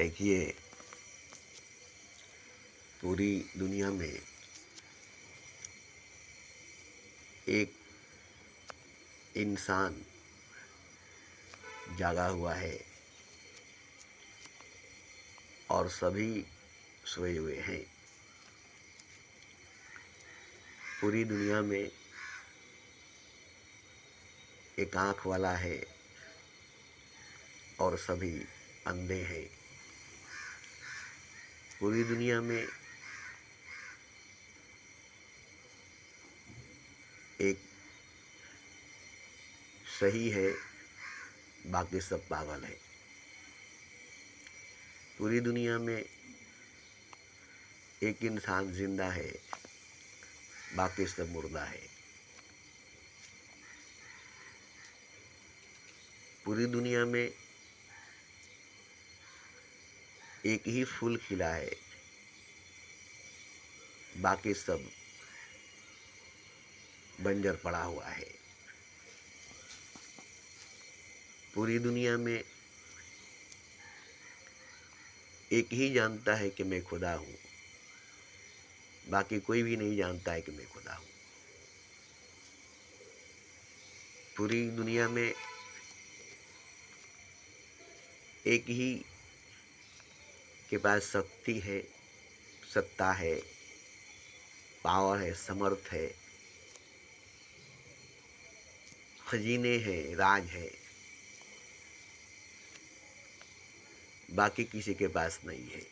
देखिए, पूरी दुनिया में एक इंसान जागा हुआ है और सभी सोए हुए हैं। पूरी दुनिया में एक आँख वाला है और सभी अंधे हैं। पूरी दुनिया में एक सही है, बाकी सब पागल है। पूरी दुनिया में एक इंसान जिंदा है, बाकी सब मुर्दा है। पूरी दुनिया में एक ही फूल खिला है, बाकी सब बंजर पड़ा हुआ है। पूरी दुनिया में एक ही जानता है कि मैं खुदा हूँ, बाकी कोई भी नहीं जानता है कि मैं खुदा हूँ। पूरी दुनिया में एक ही के पास शक्ति है, सत्ता है, पावर है, समर्थ है, खजीने हैं, राज है, बाकी किसी के पास नहीं है।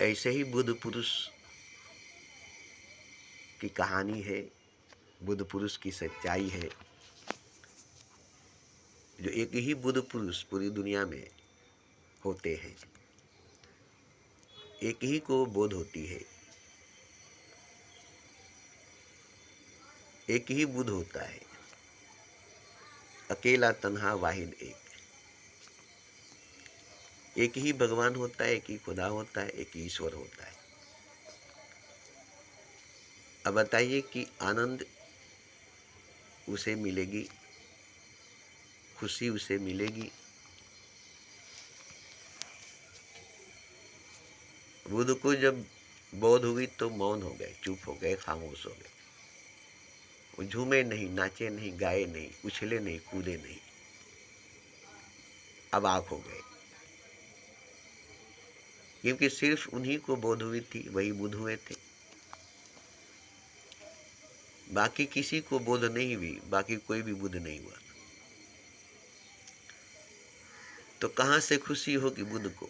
ऐसे ही बुद्ध पुरुष की कहानी है, बुद्ध पुरुष की सच्चाई है। जो एक ही बुद्ध पुरुष पूरी दुनिया में होते हैं, एक ही को बोध होती है, एक ही बुद्ध होता है, अकेला तन्हा वाहिद एक ही भगवान होता है, एक ही खुदा होता है, एक ही ईश्वर होता है। अब बताइए कि आनंद उसे मिलेगी, खुशी उसे मिलेगी। बुद्ध को जब बोध हुई तो मौन हो गए, चुप हो गए, खामोश हो गए। वो झूमे नहीं, नाचे नहीं, गाए नहीं, उछले नहीं, कूदे नहीं, अवाक हो गए। क्योंकि सिर्फ उन्हीं को बोध हुई थी, वही बुद्ध हुए थे। बाकी किसी को बोध नहीं हुई, बाकी कोई भी बुद्ध नहीं हुआ। तो कहाँ से खुशी होगी बुद्ध को?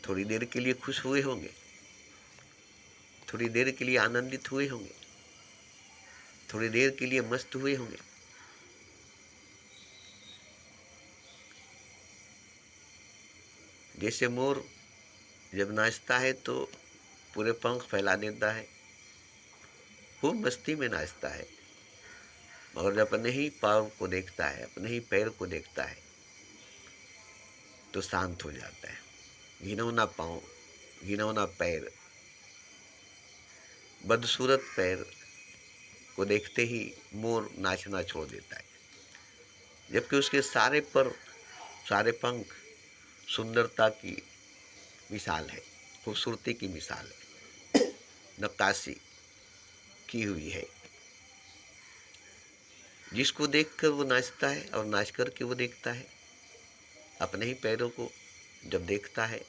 थोड़ी देर के लिए खुश हुए होंगे, थोड़ी देर के लिए आनंदित हुए होंगे, थोड़ी देर के लिए मस्त हुए होंगे। जैसे मोर जब नाचता है तो पूरे पंख फैला देता है, खूब मस्ती में नाचता है, मगर जब अपने ही पाँव को देखता है, अपने ही पैर को देखता है, तो शांत हो जाता है। घिनौना पाँव, घिनौना पैर, बदसूरत पैर को देखते ही मोर नाचना छोड़ देता है, जबकि उसके सारे पर, सारे पंख सुंदरता की मिसाल है, खूबसूरती की मिसाल है, नक्काशी की हुई है। जिसको देखकर वो नाचता है और नाच करके वो देखता है, अपने ही पैरों को जब देखता है,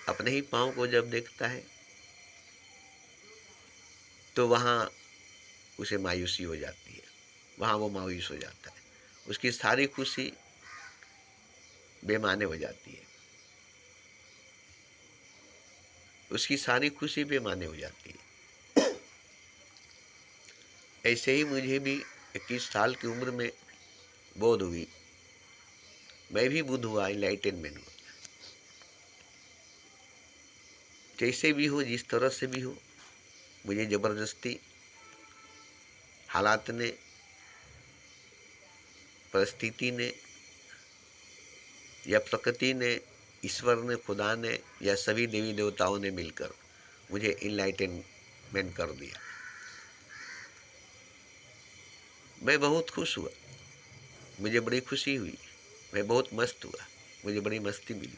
अपने ही पाँव को जब देखता है, तो वहाँ उसे मायूसी हो जाती है, वहाँ वो मायूस हो जाता है, उसकी सारी खुशी बेमाने हो जाती है, उसकी सारी खुशी बेमाने हो जाती है। ऐसे ही मुझे भी 21 साल की उम्र में बोध हुई, मैं भी बुद्ध हुआ, इनलाइटनमेंट हुआ। जैसे भी हो, जिस तरह से भी हो, मुझे ज़बरदस्ती हालात ने, परिस्थिति ने, या प्रकृति ने, ईश्वर ने, खुदा ने, या सभी देवी देवताओं ने मिलकर मुझे इनलाइटनमेंट कर दिया। मैं बहुत खुश हुआ। मुझे बड़ी खुशी हुई, मैं बहुत मस्त हुआ, मुझे बड़ी मस्ती मिली,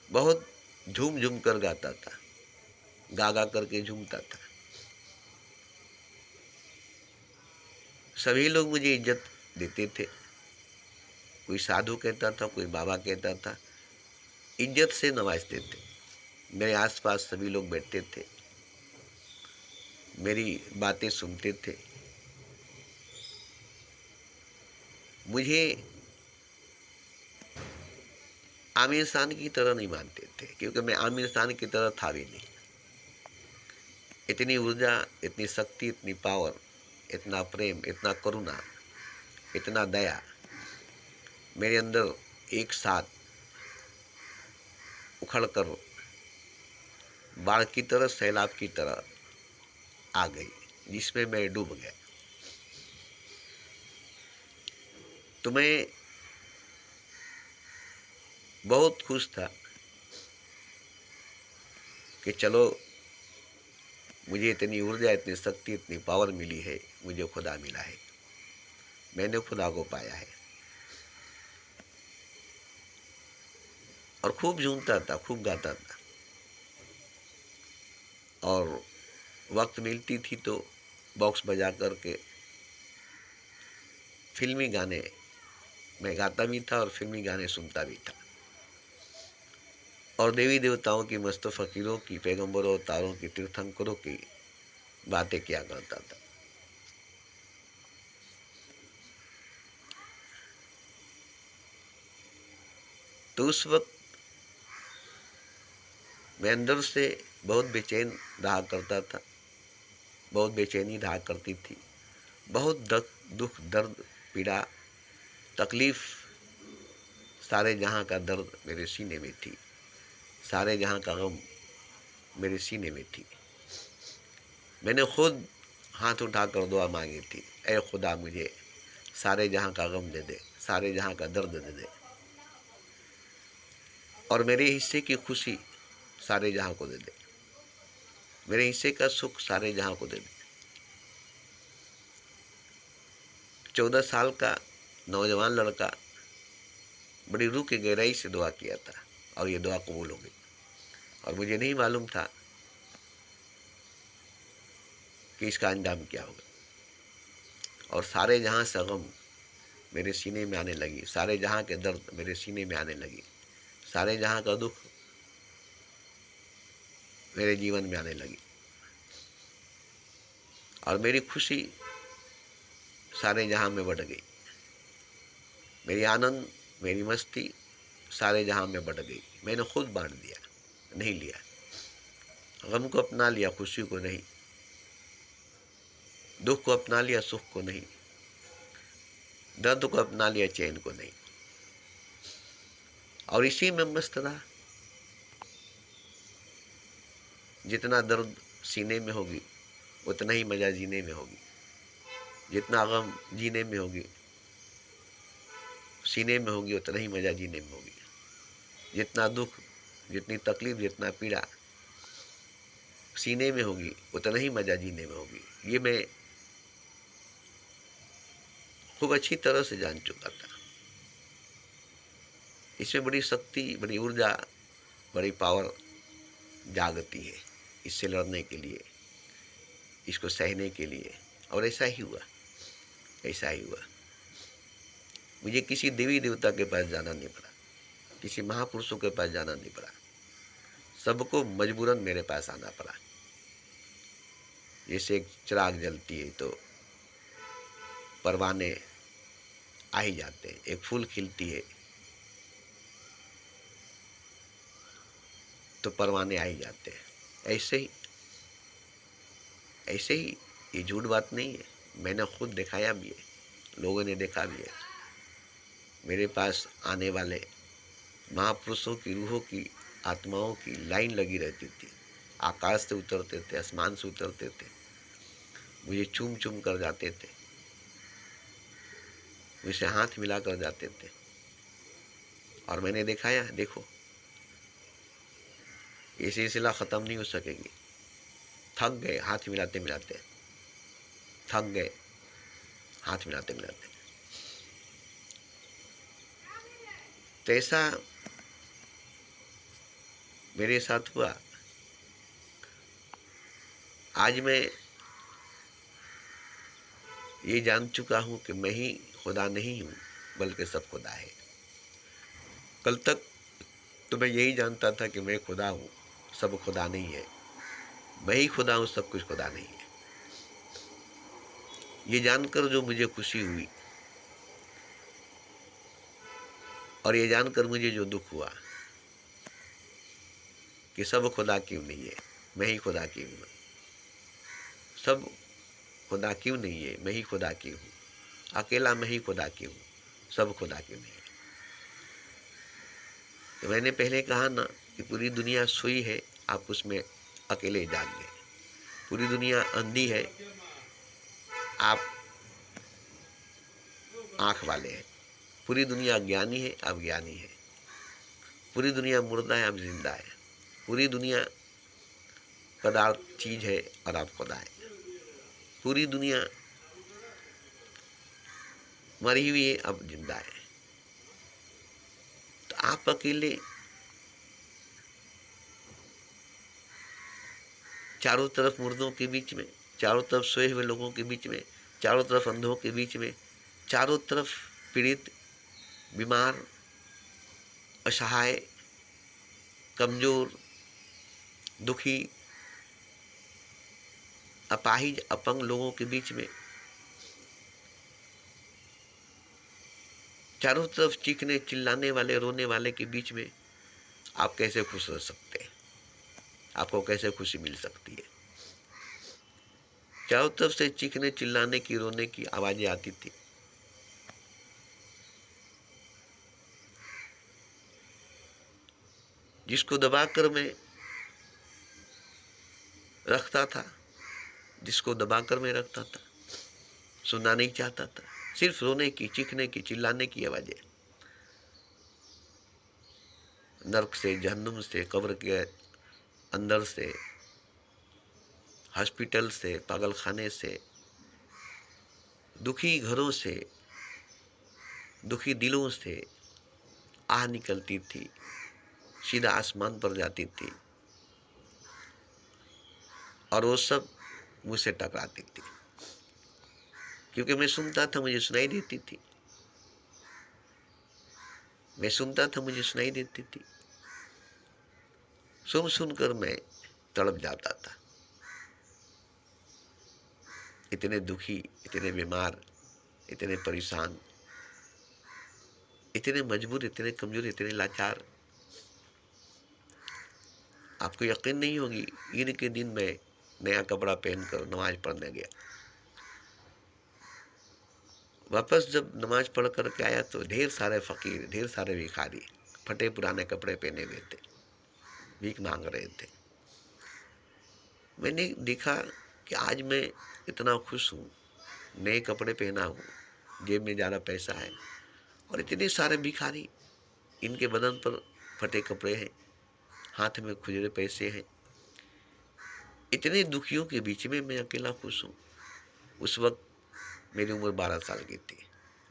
बहुत झूम झूम कर गाता था, गा गा करके झूमता था। सभी लोग मुझे इज्जत देते थे, कोई साधु कहता था, कोई बाबा कहता था, इज्जत से नवाजते थे। मेरे आसपास सभी लोग बैठते थे, मेरी बातें सुनते थे। मुझे आम इंसान की तरह नहीं मानते थे, क्योंकि मैं आम इंसान की तरह था भी नहीं। इतनी ऊर्जा, इतनी शक्ति, इतनी पावर, इतना प्रेम, इतना करुणा, इतना दया मेरे अंदर एक साथ उखड़ कर बाढ़ की तरह, सैलाब की तरह आ गई, जिसमें मैं डूब गया। तो मैं बहुत खुश था कि चलो, मुझे इतनी ऊर्जा, इतनी शक्ति, इतनी पावर मिली है, मुझे खुदा मिला है, मैंने खुदा को पाया है। और खूब झूमता था, खूब गाता था, और वक्त मिलती थी तो बॉक्स बजा करके फिल्मी गाने मैं गाता भी था और फिल्मी गाने सुनता भी था, और देवी देवताओं की, मस्त फकीरों की, पैगंबरों, तारों की, तीर्थंकरों की बातें किया करता था। तो उस वक्त मैं अंदर से बहुत बेचैन रहा करता था, बहुत बेचैनी रहा करती थी, बहुत दुख, दर्द, पीड़ा, तकलीफ, सारे जहाँ का दर्द मेरे सीने में थी, सारे जहाँ का गम मेरे सीने में थी। मैंने खुद हाथ उठाकर दुआ मांगी थी, ऐ खुदा, मुझे सारे जहाँ का गम दे दे, सारे जहाँ का दर्द दे दे, और मेरे हिस्से की खुशी सारे जहाँ को दे दे, मेरे हिस्से का सुख सारे जहाँ को दे दे। 14 साल का नौजवान लड़का बड़ी रूह की गहराई से दुआ किया था, और ये दुआ कबूल हो गई। और मुझे नहीं मालूम था कि इसका अंजाम क्या होगा, और सारे जहाँ से गम मेरे सीने में आने लगी, सारे जहाँ के दर्द मेरे सीने में आने लगी, सारे जहाँ का दुख मेरे जीवन में आने लगी, और मेरी खुशी सारे जहाँ में बढ़ गई, मेरी आनंद, मेरी मस्ती सारे जहाँ में बढ़ गई। मैंने खुद बांट दिया, नहीं लिया, गम को अपना लिया, खुशी को नहीं, दुख को अपना लिया, सुख को नहीं, दर्द को अपना लिया, चैन को नहीं, और इसी में मस्त रहा। जितना दर्द सीने में होगी उतना ही मजा जीने में होगी, जितना गम जीने में होगी, सीने में होगी, उतना ही मजा जीने में होगी। जितना दुख, जितनी तकलीफ, जितना पीड़ा सीने में होगी, उतना ही मजा जीने में होगी। ये मैं खूब अच्छी तरह से जान चुका था। इसमें बड़ी शक्ति, बड़ी ऊर्जा, बड़ी पावर जागती है इससे लड़ने के लिए, इसको सहने के लिए। और ऐसा ही हुआ, ऐसा ही हुआ। मुझे किसी देवी देवता के पास जाना नहीं पड़ा, किसी महापुरुषों के पास जाना नहीं पड़ा, सबको मजबूरन मेरे पास आना पड़ा। जैसे एक चिराग जलती है तो परवाने आ ही जाते हैं, एक फूल खिलती है तो परवाने आ ही जाते हैं। ऐसे ही ये झूठ बात नहीं है, मैंने खुद दिखाया भी है, लोगों ने देखा भी है। मेरे पास आने वाले महापुरुषों की रूहों की, आत्माओं की लाइन लगी रहती थी, आकाश से उतरते थे, आसमान से उतरते थे, मुझे चूम चूम कर जाते थे, मुझसे हाथ मिला कर जाते थे, और मैंने दिखाया, देखो ये सिलसिला ख़त्म नहीं हो सकेगी। थक गए हाथ मिलाते मिलाते, थक गए, हाथ मिलाते मिलाते। तो ऐसा मेरे साथ हुआ। आज मैं ये जान चुका हूँ कि मैं ही खुदा नहीं हूँ, बल्कि सब खुदा है। कल तक तो मैं यही जानता था कि मैं खुदा हूँ, सब खुदा नहीं है। मैं ही खुदा हूँ, सब कुछ खुदा नहीं है। ये जानकर जो मुझे खुशी हुई और ये जानकर मुझे जो दुख हुआ कि सब खुदा क्यों नहीं है, मैं ही खुदा क्यों हूँ। सब खुदा क्यों नहीं है, मैं ही खुदा क्यों हूँ। अकेला मैं ही खुदा क्यों हूँ, सब खुदा क्यों नहीं है। तो मैंने पहले कहा ना कि पूरी दुनिया सोई है, आप उसमें अकेले जाग गए। पूरी दुनिया अंधी है, आप आंख वाले हैं। पूरी दुनिया ज्ञानी है, आप ज्ञानी है। पूरी दुनिया मुर्दा है, आप जिंदा है। पूरी दुनिया पदार्थ चीज है और आप खुदा है। पूरी दुनिया मरी हुई है, अब जिंदा है। तो आप अकेले चारों तरफ मुर्दों के बीच में, चारों तरफ सोए हुए लोगों के बीच में, चारों तरफ अंधों के बीच में, चारों तरफ पीड़ित, बीमार, असहाय, कमजोर, दुखी, अपाहिज, अपंग लोगों के बीच में, चारों तरफ चीखने चिल्लाने वाले रोने वाले के बीच में आप कैसे खुश रह सकते हैं? आपको कैसे खुशी मिल सकती है? चारों तरफ से चीखने चिल्लाने की रोने की आवाजें आती थी। जिसको दबाकर मैं रखता था, जिसको दबाकर मैं रखता था, सुनना नहीं चाहता था। सिर्फ रोने की, चीखने की, चिल्लाने की आवाजें। नर्क से, जहन्नुम से, कब्र के अंदर से, हॉस्पिटल से, पागलखाने से, दुखी घरों से, दुखी दिलों से आह निकलती थी, सीधा आसमान पर जाती थी और वो सब मुझसे टकराती थी। क्योंकि मैं सुनता था, मुझे सुनाई देती थी। मैं सुनता था, मुझे सुनाई देती थी। सुन सुनकर मैं तड़प जाता था। इतने दुखी, इतने बीमार, इतने परेशान, इतने मजबूर, इतने कमजोर, इतने लाचार। आपको यकीन नहीं होगी, ईद के दिन मैं नया कपड़ा पहनकर नमाज पढ़ने गया। वापस जब नमाज पढ़ कर के आया तो ढेर सारे फकीर, ढेर सारे भिखारी फटे पुराने कपड़े पहने हुए थे, भीख मांग रहे थे। मैंने देखा कि आज मैं इतना खुश हूँ, नए कपड़े पहना हूँ, जेब में ज़्यादा पैसा है, और इतने सारे भिखारी, इनके बदन पर फटे कपड़े हैं, हाथ में खुजरे पैसे हैं। इतने दुखियों के बीच में मैं अकेला खुश हूँ। उस वक्त मेरी उम्र 12 साल की थी।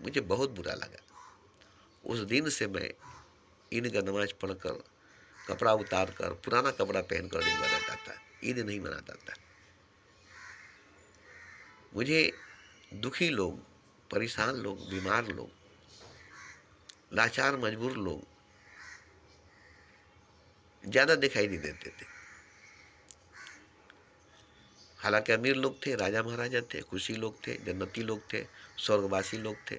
मुझे बहुत बुरा लगा। उस दिन से मैं ईद का नमाज पढ़कर, कपड़ा उतार कर, पुराना कपड़ा पहनकर दिन भर रहता था, ईद नहीं मनाता था। मुझे दुखी लोग, परेशान लोग, बीमार लोग, लाचार मजबूर लोग ज्यादा दिखाई नहीं देते थे। हालांकि अमीर लोग थे, राजा महाराजा थे, खुशी लोग थे, जन्नती लोग थे, स्वर्गवासी लोग थे,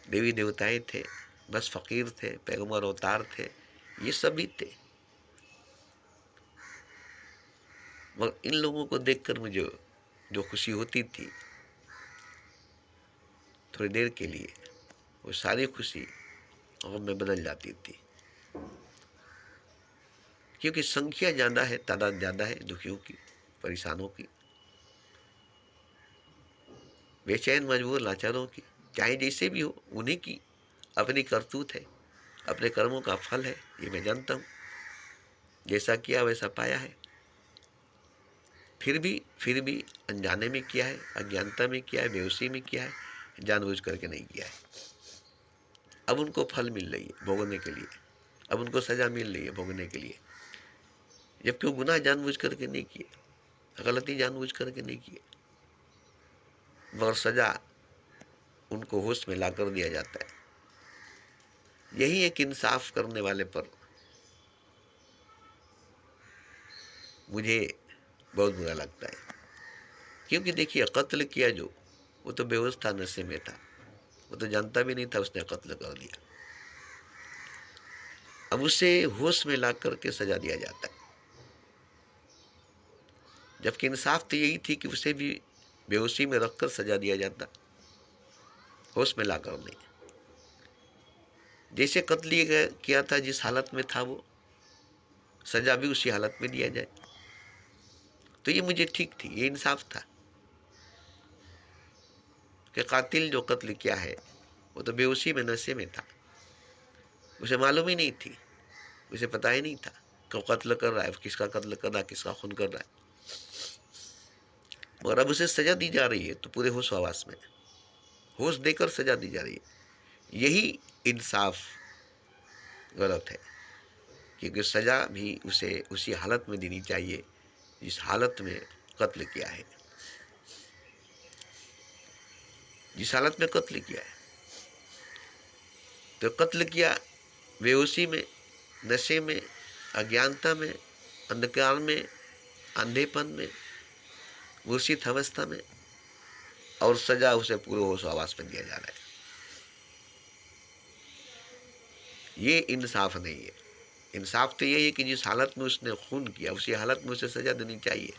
देवी देवताएं थे, बस फकीर थे, पैगंबर अवतार थे, ये सभी थे। मगर इन लोगों को देखकर मुझे जो खुशी होती थी, थोड़ी देर के लिए वो सारी खुशी गम में बदल जाती थी। क्योंकि संख्या ज्यादा है, तादाद ज्यादा है दुखियों की, परेशानों की, बेचैन मजबूर लाचारों की, चाहे जैसे भी हो, उन्हीं की अपनी करतूत है, अपने कर्मों का फल है, ये मैं जानता हूँ। जैसा किया वैसा पाया है। फिर भी अनजाने में किया है, अज्ञानता में किया है, बेहोशी में किया है, जानबूझ करके नहीं किया है। अब उनको फल मिल रही है भोगने के लिए, अब उनको सजा मिल रही है भोगने के लिए, जबकि वो गुनाह जानबूझ करके नहीं किए, गलती जानबूझ करके नहीं किए, मगर सजा उनको होश में ला कर दिया जाता है। यही एक इंसाफ करने वाले पर मुझे बहुत बुरा लगता है। क्योंकि देखिए, कत्ल किया जो, वो तो बेहोश था, नशे में था, वो तो जानता भी नहीं था उसने कत्ल कर दिया। अब उसे होश में ला करके सजा दिया जाता है, जबकि इंसाफ तो यही थी कि उसे भी बेहोशी में रखकर सजा दिया जाता, होश में ला कर नहीं। जैसे कत्ल किया था, जिस हालत में था वो, सजा भी उसी हालत में दिया जाए, तो ये मुझे ठीक थी, ये इंसाफ था कि कातिल जो कत्ल किया है वो तो बेहोशी में, नशे में था, उसे मालूम ही नहीं थी, उसे पता ही नहीं था कि वो कत्ल कर रहा है, किसका कत्ल कर रहा है, किसका खून कर रहा है। मगर अब उसे सजा दी जा रही है तो पूरे होश आवास में, होश देकर सजा दी जा रही है। यही इंसाफ गलत है, क्योंकि सजा भी उसे उसी हालत में देनी चाहिए जिस हालत में कत्ल किया है, जिस हालत में कत्ल किया है। तो कत्ल किया बेहोशी में, नशे में, अज्ञानता में, अंधकार में, अंधेपन में, मूर्छित अवस्था में, और सजा उसे पूरे होश आवास में दिया जा रहा है। ये इंसाफ नहीं है। इंसाफ तो यही है कि जिस हालत में उसने खून किया उसी हालत में उसे सजा देनी चाहिए।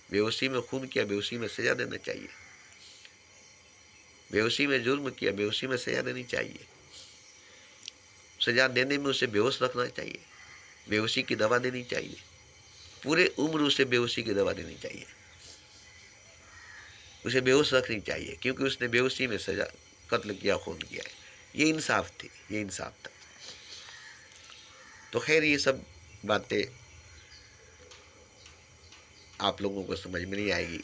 बेहोशी में खून किया, बेहोशी में सजा देना चाहिए। बेहोशी में जुर्म किया, बेहोशी में सजा देनी चाहिए। सजा देने में उसे बेहोश रखना चाहिए, बेहोशी की दवा देनी चाहिए, पूरे उम्र उसे बेहोशी की दवा देनी चाहिए, उसे बेहोश रखनी चाहिए, क्योंकि उसने बेहोशी में सजा, कत्ल किया, खून किया है। ये इंसाफ थी, ये इंसाफ था। तो खैर, ये सब बातें आप लोगों को समझ में नहीं आएगी।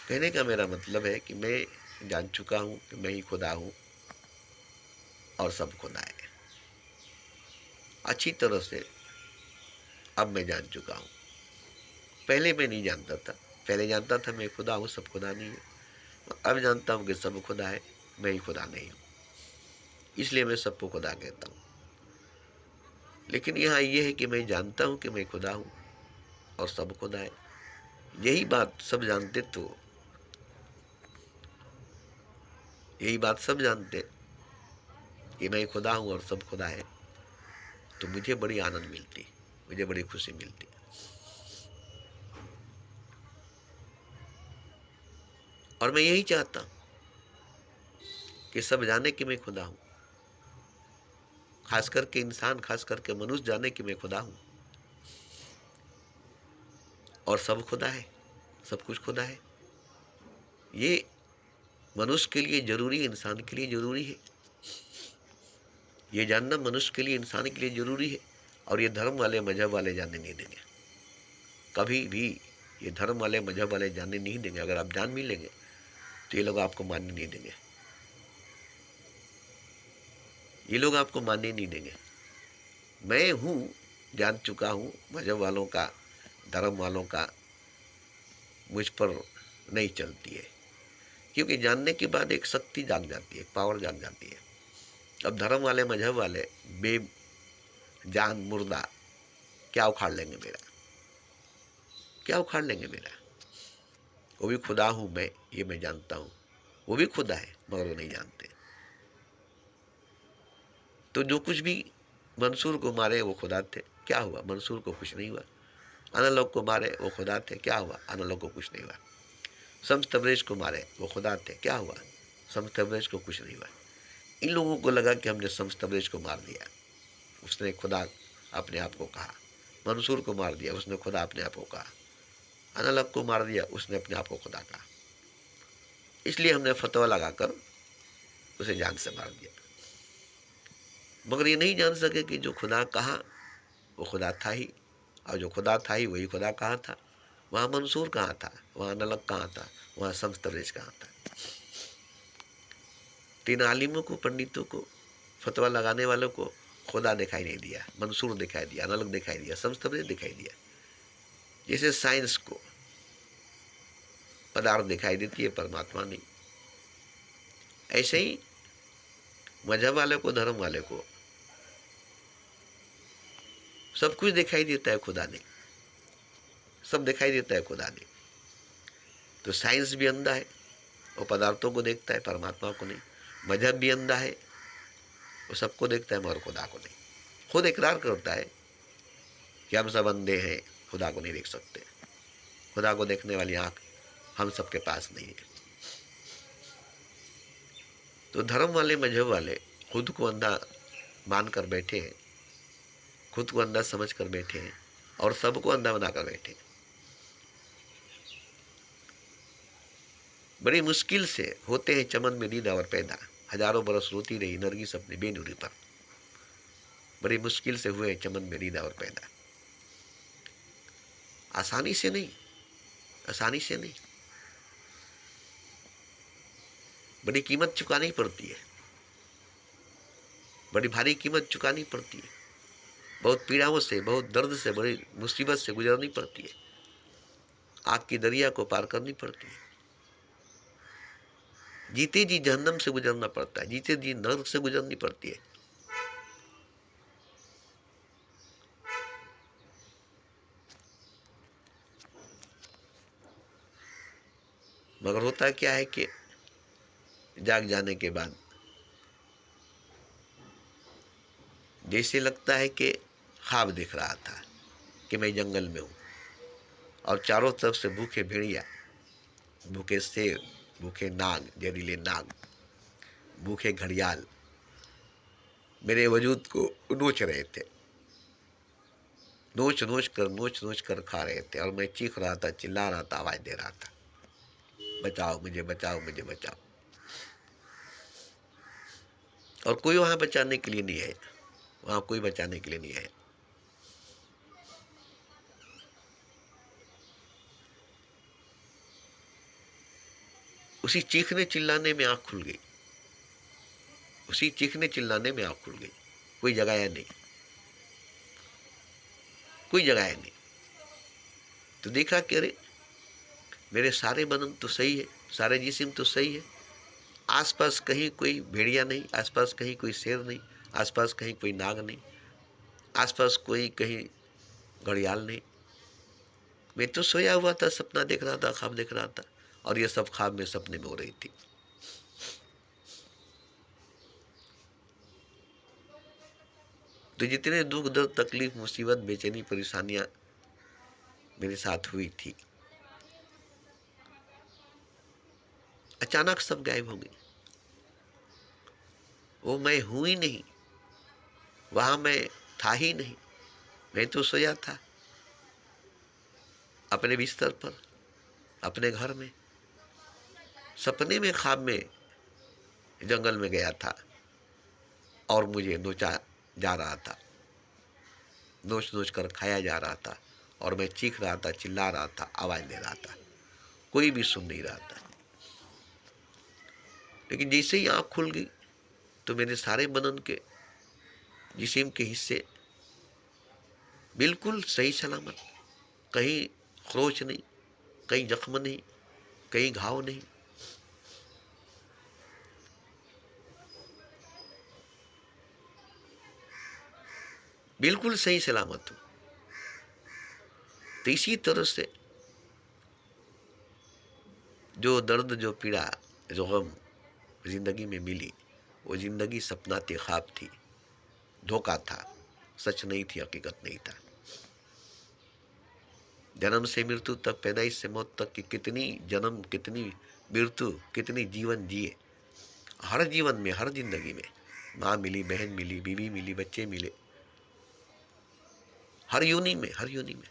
कहने का मेरा मतलब है कि मैं जान चुका हूँ कि मैं ही खुदा हूँ और सब खुदा है। अच्छी तरह से अब मैं जान चुका हूँ। पहले मैं नहीं जानता था, पहले जानता था मैं खुदा हूँ, सब खुदा नहीं है। अब जानता हूँ कि सब खुदा है, मैं ही खुदा नहीं हूँ, इसलिए मैं सबको खुदा कहता हूँ। लेकिन यहाँ ये है कि मैं जानता हूँ कि मैं खुदा हूँ और सब खुदा है। यही बात सब जानते तो, यही बात सब जानते कि मैं खुदा हूँ और सब खुदा है, तो मुझे बड़ी आनंद मिलती, मुझे बड़ी खुशी मिलती। और मैं यही चाहता हूँ कि सब जाने कि मैं खुदा हूँ, खास करके इंसान, खास करके मनुष्य जाने कि मैं खुदा हूँ और सब खुदा है, सब कुछ खुदा है। ये मनुष्य के लिए जरूरी है, इंसान के लिए जरूरी है। ये जानना मनुष्य के लिए, इंसान के लिए जरूरी है। और ये धर्म वाले, मजहब वाले जानने नहीं देंगे, कभी भी ये धर्म वाले, मजहब वाले जानने नहीं देंगे। अगर आप जान भी लेंगे तो ये लोग आपको मानने नहीं देंगे, ये लोग आपको मानने नहीं देंगे। मैं हूँ, जान चुका हूँ, मजहब वालों का, धर्म वालों का मुझ पर नहीं चलती है, क्योंकि जानने के बाद एक शक्ति जाग जाती है, पावर जाग जाती है। अब धर्म वाले, मजहब वाले बेजान मुर्दा क्या उखाड़ लेंगे मेरा, क्या उखाड़ लेंगे मेरा। वो भी खुदा हूँ मैं, ये मैं जानता हूँ, वो भी खुदा है मगर वो नहीं जानते। तो जो कुछ भी मंसूर को मारे वो खुदा थे, क्या हुआ? मंसूर को कुछ नहीं हुआ। अनलोक को मारे वो खुदा थे, क्या हुआ? अनलोक को कुछ नहीं हुआ। शम्स तबरेज को मारे वो खुदा थे, क्या हुआ? शम्स तबरेज को कुछ नहीं हुआ। इन लोगों को लगा कि हमने शम्स तबरेज को मार दिया, उसने खुदा अपने आप को कहा। मंसूर को मार दिया, उसने खुदा अपने आप को कहा। अनलोक को मार दिया, उसने अपने आप को खुदा कहा। इसलिए हमने फतवा लगाकर उसे जान से मार दिया। मगर ये नहीं जान सके कि जो खुदा कहा वो खुदा था ही, और जो खुदा था ही वही खुदा कहा था। वहाँ मंसूर कहाँ था, वहाँ नलक कहाँ था, वहाँ शम्स तबरेज़ कहाँ था। 3 आलिमों को, पंडितों को, फतवा लगाने वालों को खुदा दिखाई नहीं दिया, मंसूर दिखाई दिया, नलक दिखाई दिया, शम्स तबरेज़ दिखाई दिया। जैसे साइंस को पदार्थ दिखाई देती है, परमात्मा नहीं, ऐसे ही मजहब वाले को, धर्म वाले को सब कुछ दिखाई देता है, खुदा नहीं, सब दिखाई देता है, खुदा नहीं। तो साइंस भी अंधा है, वो पदार्थों को देखता है, परमात्मा को नहीं। मजहब भी अंधा है, वो सबको देखता है मगर खुदा को नहीं। खुद इकरार करता है कि हम सब अंधे हैं, खुदा को नहीं देख सकते। खुदा को देखने वाली आंख हम सबके पास नहीं है। तो धर्म वाले, मजहब वाले खुद को अंधा मान कर बैठे हैं, खुद को अंधा समझ कर बैठे हैं और सबको अंधा बना कर बैठे हैं। बड़ी मुश्किल से होते हैं चमन में दीदा और पैदा, हजारों बरस रोती रही नरगिस अपनी बेनुरी पर। बड़ी मुश्किल से हुए चमन में दीदा और पैदा, आसानी से नहीं, आसानी से नहीं। बड़ी कीमत चुकानी पड़ती है, बड़ी भारी कीमत चुकानी पड़ती है, बहुत पीड़ाओं से, बहुत दर्द से, बड़ी मुसीबत से गुजरनी पड़ती है, आग की दरिया को पार करनी पड़ती है। जीते जी जहन्नम से गुजरना पड़ता है, जीते जी नरक से गुजरनी पड़ती है। मगर होता क्या है कि जाग जाने के बाद जैसे लगता है कि ख्वाब दिख रहा था कि मैं जंगल में हूँ और चारों तरफ से भूखे भेड़िया, भूखे शेर, भूखे नाग, जहरीले नाग, भूखे घड़ियाल मेरे वजूद को नोच रहे थे, नोच नोच कर खा रहे थे। और मैं चीख रहा था, चिल्ला रहा था, आवाज दे रहा था, बचाओ मुझे, बचाओ मुझे, बचाओ। और कोई वहां बचाने के लिए नहीं है, वहां कोई बचाने के लिए नहीं है। उसी चीखने चिल्लाने में आंख खुल गई, उसी चीखने चिल्लाने में आंख खुल गई। कोई जगाया नहीं, कोई जगाया नहीं। तो देखा कि अरे मेरे सारे बदन तो सही है, सारे जिस्म तो सही है, आसपास कहीं कोई भेड़िया नहीं, आसपास कहीं कोई शेर नहीं, आसपास कहीं कोई नाग नहीं, आसपास कोई कहीं घड़ियाल नहीं। मैं तो सोया हुआ था, सपना देख रहा था, ख्वाब देख रहा था, और ये सब ख्वाब में सपने में हो रही थी। तो जितने दुख दर्द तकलीफ मुसीबत बेचैनी परेशानियां मेरे साथ हुई थी, अचानक सब गायब हो गई। वो मैं हूं ही नहीं, वहां मैं था ही नहीं। मैं तो सोया था अपने बिस्तर पर, अपने घर में, सपने में, ख्वाब में जंगल में गया था और मुझे नोचा जा रहा था, नोच नोच कर खाया जा रहा था, और मैं चीख रहा था, चिल्ला रहा था, आवाज दे रहा था, कोई भी सुन नहीं रहा था। लेकिन जैसे ही आंख खुल गई तो मेरे सारे बदन के जिस्म के हिस्से बिल्कुल सही सलामत, कहीं खरोच नहीं, कहीं जख्म नहीं, कहीं घाव नहीं। बिल्कुल सही सलामत हूं। तो इसी तरह से जो दर्द, जो पीड़ा, जो गम जिंदगी में मिली, वो जिंदगी सपना थी, ख्वाब थी, धोखा था, सच नहीं थी, हकीकत नहीं था। जन्म से मृत्यु तक, पैदाइश से मौत तक की कितनी जन्म, कितनी मृत्यु, कितनी जीवन जिए। हर जीवन में, हर जिंदगी में माँ मिली, बहन मिली, बीवी मिली, बच्चे मिले, हर योनि में, हर योनि में।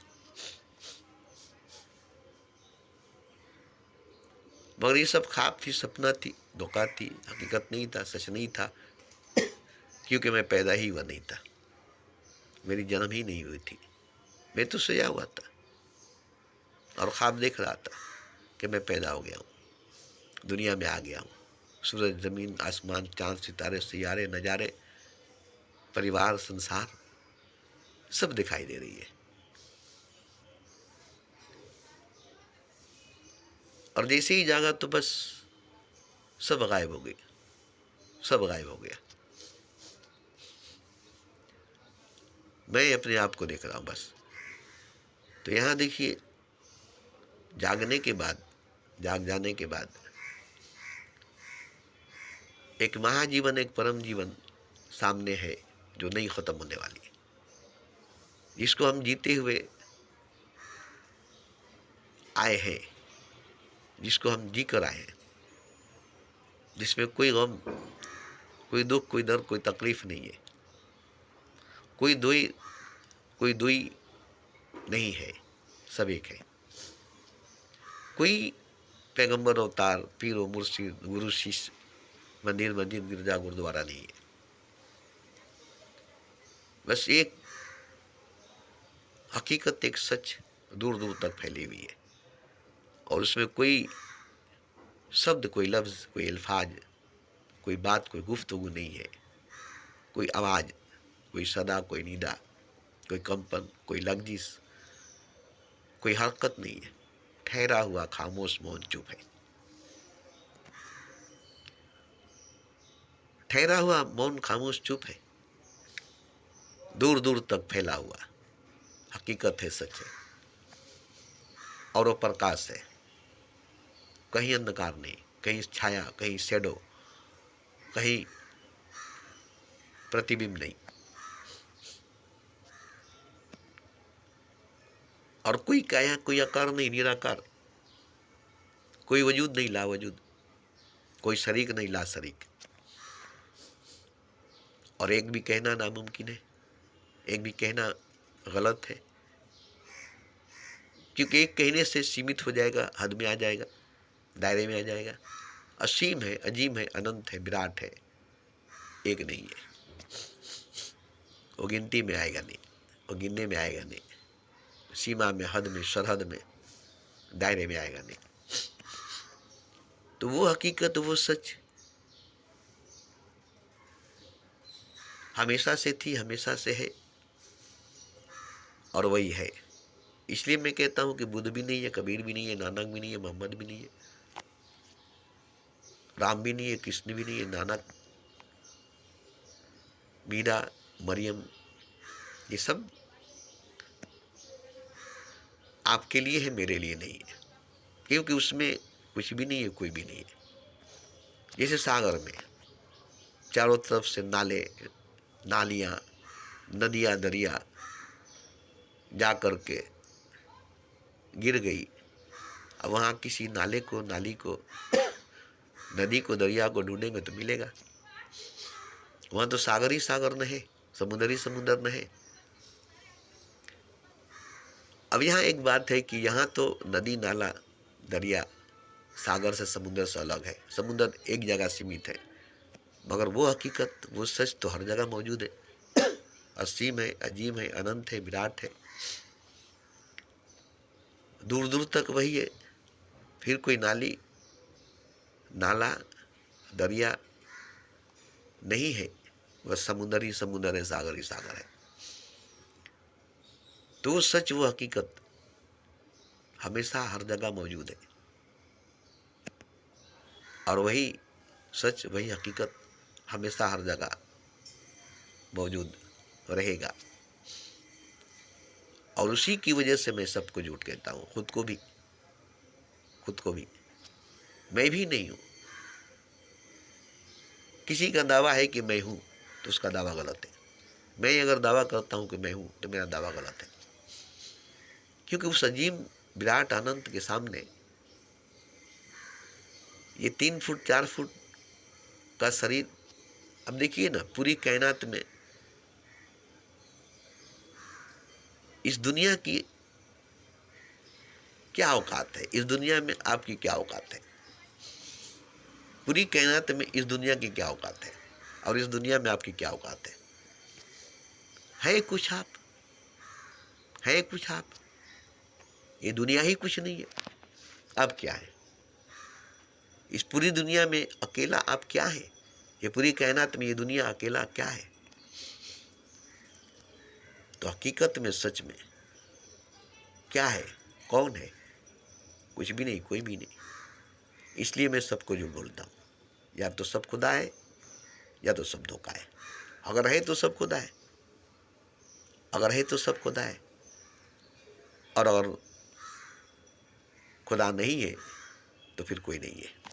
मगर ये सब ख्वाब थी, सपना थी, धोखा थी, हकीकत नहीं था, सच नहीं था, क्योंकि मैं पैदा ही हुआ नहीं था, मेरी जन्म ही नहीं हुई थी। मैं तो सोया हुआ था और ख्वाब देख रहा था कि मैं पैदा हो गया हूँ, दुनिया में आ गया हूँ। सूरज, ज़मीन, आसमान, चाँद, सितारे, सियारे, नज़ारे, परिवार, संसार सब दिखाई दे रही है। और जैसे ही जागा तो बस सब गायब हो गई, सब गायब हो गया। मैं अपने आप को देख रहा हूँ बस। तो यहाँ देखिए, जागने के बाद, जाग जाने के बाद एक महाजीवन, एक परम जीवन सामने है जो नहीं खत्म होने वाली है, जिसको हम जीते हुए आए हैं, जिसको हम जी कर आए हैं, जिसमें कोई गम, कोई दुख, कोई दर्द, कोई तकलीफ नहीं है, कोई दुई नहीं है, सब एक है। कोई पैगंबर, अवतार, पीर, मुर्शिद, गुरु, शिष्य, मंदिर, मस्जिद, गिरजा, गुरुद्वारा नहीं है। बस एक हकीकत, एक सच दूर दूर तक फैली हुई है, और उसमें कोई शब्द, कोई लफ्ज़, कोई अल्फाज, कोई बात, कोई गुफ्तगू नहीं है, कोई आवाज़, कोई सदा, कोई निदा, कोई कंपन, कोई लग्जिश, कोई हरकत नहीं है। ठहरा हुआ खामोश मौन चुप है। ठहरा हुआ मौन खामोश चुप है, दूर दूर तक फैला हुआ हकीकत है, सच है, और वो प्रकाश है। कहीं अंधकार नहीं, कहीं छाया, कहीं शैडो, कहीं प्रतिबिंब नहीं, और कोई काया, कोई आकार नहीं, निराकार, कोई वजूद नहीं, ला वजूद, कोई शरीक नहीं, ला शरीक। और एक भी कहना नामुमकिन है, एक भी कहना गलत है, क्योंकि एक कहने से सीमित हो जाएगा, हद में आ जाएगा, दायरे में आ जाएगा। असीम है, अजीम है, अनंत है, विराट है, एक नहीं है। वो गिनती में आएगा नहीं, वो गिनने में आएगा नहीं, सीमा में, हद में, सरहद में, दायरे में आएगा नहीं। तो वो हकीकत, वो सच हमेशा से थी, हमेशा से है, और वही है। इसलिए मैं कहता हूँ कि बुद्ध भी नहीं है, कबीर भी नहीं है, नानक भी नहीं है, मोहम्मद भी नहीं है, राम भी नहीं है, कृष्ण भी नहीं है, नानक, मीरा, मरियम, ये सब आपके लिए है, मेरे लिए नहीं है, क्योंकि उसमें कुछ भी नहीं है, कोई भी नहीं है। जैसे सागर में चारों तरफ से नाले, नालियाँ, नदियाँ, दरिया जा कर के गिर गई। अब वहाँ किसी नाले को, नाली को, नदी को, दरिया को ढूंढेंगे तो मिलेगा? वहाँ तो सागर ही सागर न है, समुद्र ही समुद्र न है। अब यहाँ एक बात है कि यहाँ तो नदी, नाला, दरिया सागर से, समुद्र से अलग है। समुद्र एक जगह सीमित है, मगर वो हकीकत, वो सच तो हर जगह मौजूद है। असीम है, अजीम है, अनंत है, विराट है, दूर दूर तक वही है। फिर कोई नाली, नाला, दरिया नहीं है, वह समुद्र ही समुद्र है, सागर ही सागर है। तो वो सच, वो हकीकत हमेशा हर जगह मौजूद है, और वही सच, वही हकीकत हमेशा हर जगह मौजूद रहेगा। और उसी की वजह से मैं सबको झूठ कहता हूँ, खुद को भी, खुद को भी। मैं भी नहीं हूँ। किसी का दावा है कि मैं हूँ तो उसका दावा गलत है। मैं अगर दावा करता हूँ कि मैं हूँ तो मेरा दावा गलत है, क्योंकि उस अजीम विराट अनंत के सामने ये 3 फुट 4 फुट का शरीर, अब देखिए ना, पूरी कायनात में इस दुनिया की क्या औकात है? इस दुनिया में आपकी क्या औकात है? पूरी कायनात में इस दुनिया की क्या औकात है? और इस दुनिया में आपकी क्या औकात है? है कुछ आप? है कुछ आप? ये दुनिया ही कुछ नहीं है। अब क्या है इस पूरी दुनिया में? अकेला अब क्या है? ये पूरी कायनात में ये दुनिया अकेला क्या है? तो हकीकत में, सच में क्या है? कौन है? कुछ भी नहीं, कोई भी नहीं। इसलिए मैं सबको जो बोलता हूँ, या तो सब खुदा है या तो सब धोखा है। अगर है तो सब खुदा है, अगर है तो सब खुदा है, और अगर खुदा नहीं है तो फिर कोई नहीं है।